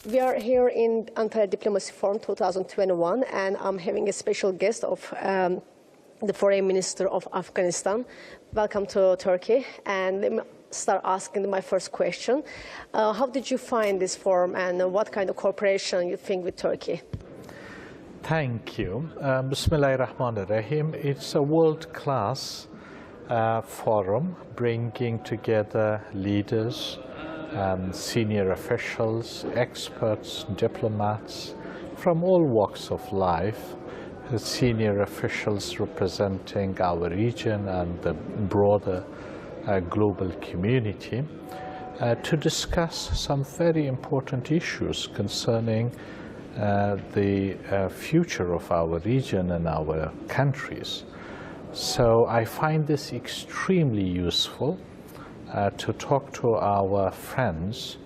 We are here in Antalya Diplomacy Forum 2021, and I'm having a special guest of the Foreign Minister of Afghanistan. Welcome to Turkey. And let me start asking my first question. How did you find this forum, and what kind of cooperation you think with Turkey? Thank you. Bismillahirrahmanirrahim. It's a world-class forum bringing together leaders, senior officials, experts, diplomats from all walks of life, senior officials representing our region and the broader global community, to discuss some very important issues concerning the future of our region and our countries. So I find this extremely useful to talk to our friends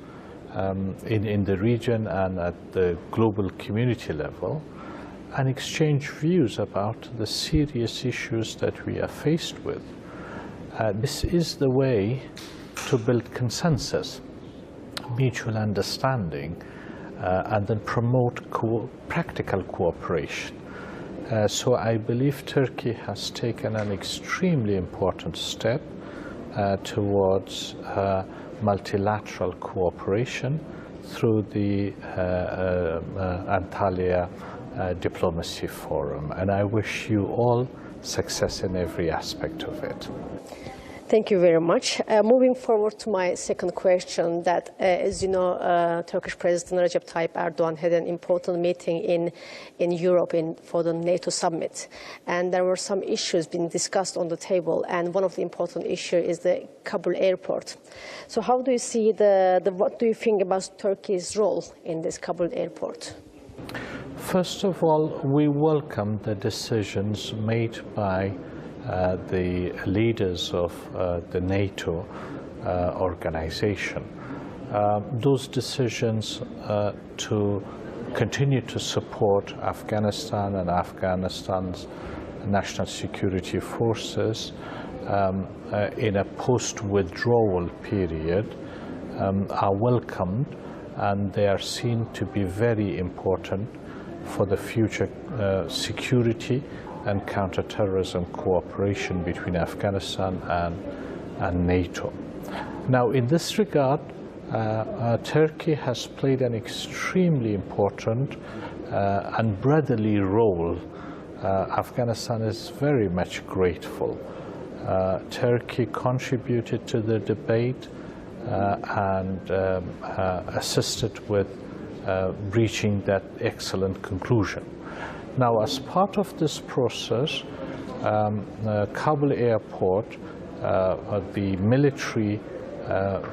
in the region and at the global community level and exchange views about the serious issues that we are faced with. This is the way to build consensus, mutual understanding, and then promote practical cooperation. So I believe Turkey has taken an extremely important step towards multilateral cooperation through the Antalya Diplomacy Forum, and I wish you all success in every aspect of it. Thank you very much. Moving forward to my second question, that as you know, Turkish President Recep Tayyip Erdogan had an important meeting in Europe for the NATO summit, and there were some issues being discussed on the table, and one of the important issues is the Kabul airport. So how do you see what do you think about Turkey's role in this Kabul airport? First of all, we welcome the decisions made by the leaders of the NATO organization. Those decisions to continue to support Afghanistan and Afghanistan's national security forces in a post-withdrawal period are welcomed, and they are seen to be very important for the future security and counterterrorism cooperation between Afghanistan and NATO. Now, in this regard, Turkey has played an extremely important and brotherly role. Afghanistan is very much grateful. Turkey contributed to the debate and assisted with reaching that excellent conclusion. Now, as part of this process, Kabul airport, the military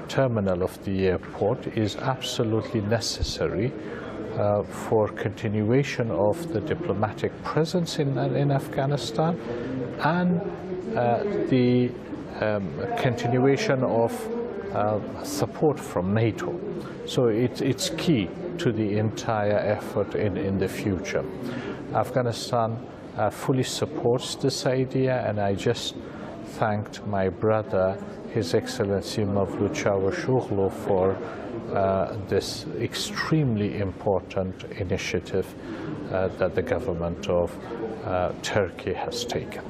terminal of the airport, is absolutely necessary for continuation of the diplomatic presence in Afghanistan and the continuation of support from NATO. So it's key to the entire effort in the future. Afghanistan fully supports this idea, and I just thanked my brother, His Excellency Mevlut Çavuşoğlu, for this extremely important initiative that the government of Turkey has taken.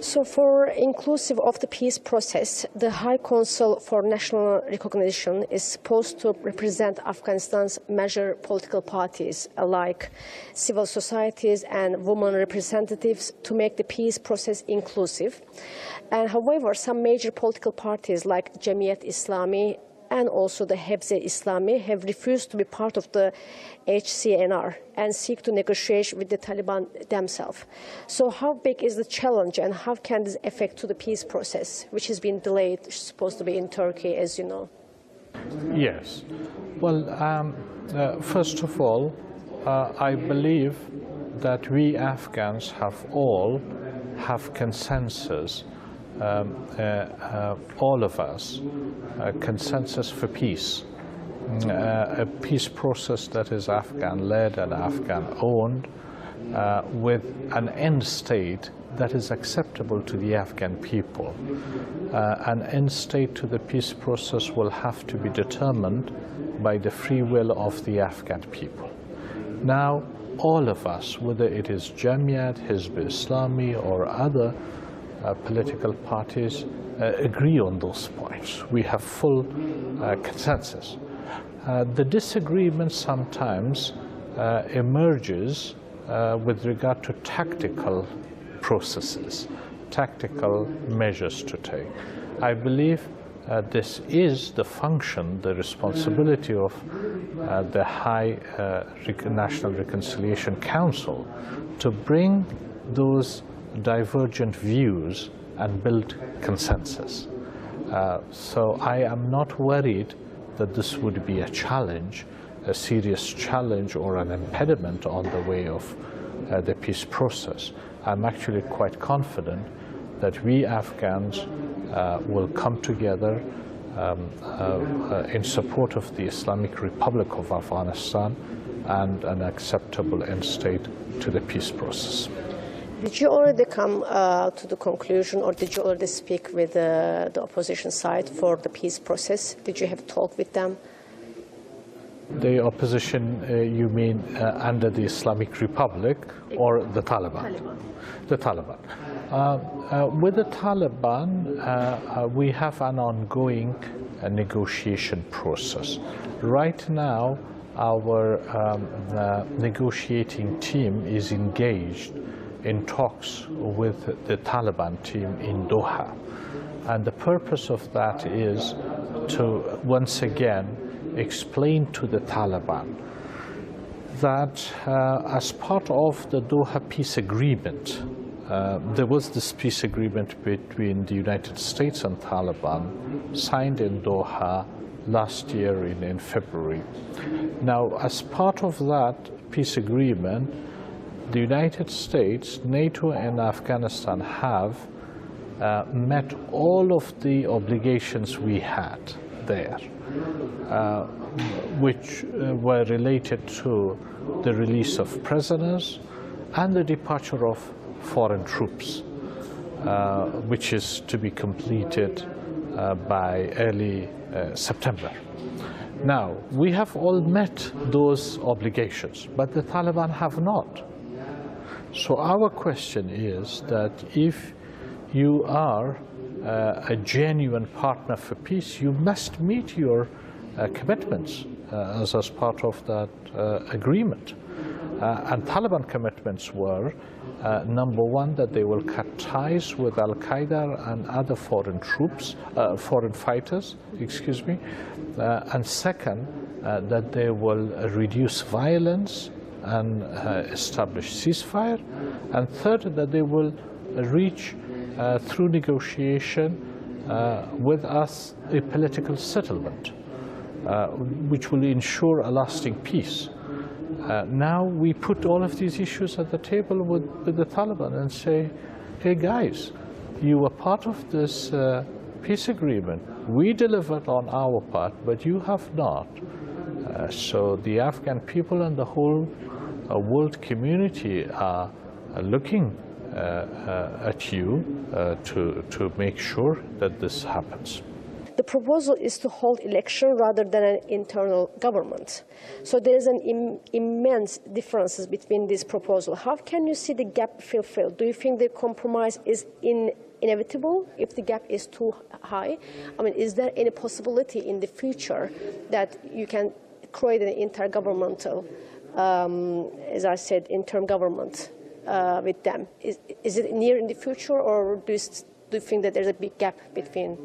So for inclusive of the peace process, the High Council for National Recognition is supposed to represent Afghanistan's major political parties, like civil societies and women representatives, to make the peace process inclusive. And however, some major political parties like Cemiyet Islami and also the Hebze Islami have refused to be part of the HCNR and seek to negotiate with the Taliban themselves. So how big is the challenge, and how can this affect to the peace process, which has been delayed, supposed to be in Turkey, as you know? Yes. Well, first of all, I believe that we Afghans have consensus, all of us, consensus for peace, a peace process that is Afghan-led and Afghan-owned, with an end state that is acceptable to the Afghan people. An end state to the peace process will have to be determined by the free will of the Afghan people. Now, all of us, whether it is Jamiat, Hizb Islami, or other political parties, agree on those points. We have full consensus. The disagreement sometimes emerges with regard to tactical processes, tactical measures to take. I believe this is the function, the responsibility of the High National Reconciliation Council to bring those divergent views and build consensus. So I am not worried that this would be a challenge, a serious challenge or an impediment on the way of the peace process. I'm actually quite confident that we Afghans will come together in support of the Islamic Republic of Afghanistan and an acceptable end state to the peace process. Did you already come to the conclusion, or did you already speak with the opposition side for the peace process? Did you have talk with them? The opposition, you mean under the Islamic Republic or the Taliban? The Taliban. With the Taliban, we have an ongoing negotiation process. Right now, our negotiating team is engaged in talks with the Taliban team in Doha. And the purpose of that is to, once again, explain to the Taliban that as part of the Doha peace agreement, there was this peace agreement between the United States and Taliban signed in Doha last year in February. Now, as part of that peace agreement, the United States, NATO, and Afghanistan have met all of the obligations we had there, which were related to the release of prisoners and the departure of foreign troops, which is to be completed by early September. Now, we have all met those obligations, but the Taliban have not. So our question is that if you are a genuine partner for peace, you must meet your commitments as part of that agreement. And Taliban commitments were, number one, that they will cut ties with Al-Qaeda and other foreign troops, foreign fighters, excuse me, and second, that they will reduce violence and establish ceasefire, and third, that they will reach through negotiation with us a political settlement, which will ensure a lasting peace. Now we put all of these issues at the table with the Taliban and say, hey guys, you were part of this peace agreement. We delivered on our part, but you have not. So the Afghan people and the whole world community are looking at you to make sure that this happens. The proposal is to hold election rather than an internal government. So there is an immense differences between this proposal. How can you see the gap fulfilled? Do you think the compromise is inevitable if the gap is too high? I mean, is there any possibility in the future that you can create an intergovernmental, as I said, interim government with them? Is it near in the future, or do you think that there's a big gap between